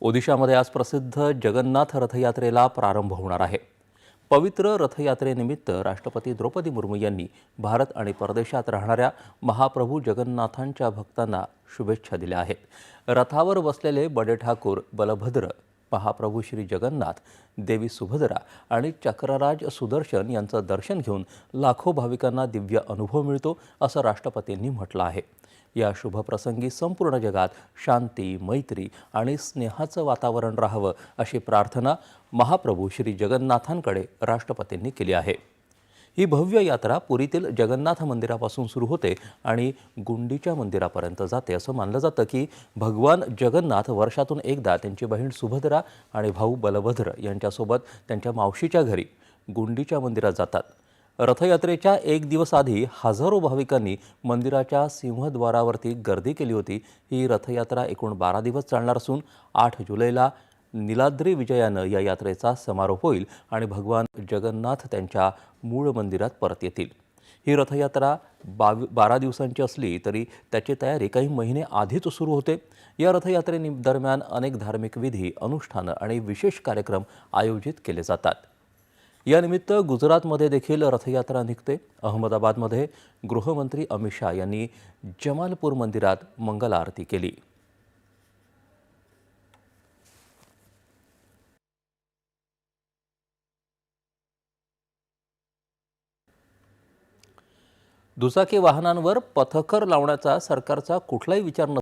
ओदिशामध्ये आज प्रसिद्ध जगन्नाथ रथयात्रेला प्रारंभ होणार आहे। पवित्र रथयात्रेनिमित्त राष्ट्रपती द्रौपदी मुर्मू यांनी भारत आणि परदेशात राहणाऱ्या महाप्रभू जगन्नाथांच्या भक्तांना शुभेच्छा दिल्या आहेत। रथावर बसलेले बडे ठाकूर बलभद्र, महाप्रभू श्री जगन्नाथ, देवी सुभद्रा आणि चक्रराज सुदर्शन यांचं दर्शन घेऊन लाखो भाविकांना दिव्य अनुभव मिळतो असं राष्ट्रपतींनी म्हटलं आहे। या शुभप्रसंगी संपूर्ण जगात शांती, मैत्री आणि स्नेहाचं वातावरण राहावं अशी प्रार्थना महाप्रभू श्री जगन्नाथांकडे राष्ट्रपतींनी केली आहे। ही भव्य यात्रा पुरीतील जगन्नाथ मंदिरापासून सुरू होते आणि गुंडीच्या मंदिरापर्यंत जाते। असं मानलं जातं की भगवान जगन्नाथ वर्षातून एकदा त्यांची बहीण सुभद्रा आणि भाऊ बलभद्र यांच्यासोबत त्यांच्या मावशीच्या घरी गुंडीच्या मंदिरात जातात। रथयात्रेच्या एक दिवस आधी हजारो भाविकांनी मंदिराच्या सिंहद्वारावरती गर्दी केली होती। ही रथयात्रा एकूण 12 दिवस चालणार असून 8 जुलैला नीलाद्री विजयानं या यात्रेचा समारोप होईल आणि भगवान जगन्नाथ त्यांच्या मूळ मंदिरात परत येतील। ही रथयात्रा 12 दिवसांची असली तरी त्याची तयारी काही महिने आधीच सुरू होते। या रथयात्रेदरम्यान अनेक धार्मिक विधी, अनुष्ठानं आणि विशेष कार्यक्रम आयोजित केले जातात। यानिमित्त गुजरातमध्ये देखील रथयात्रा निघते। अहमदाबादमध्ये गृहमंत्री अमित शाह यांनी जमालपूर मंदिरात मंगल आरती केली। दुचाकी वाहनांवर पथकर लावण्याचा सरकारचा कुठलाही विचार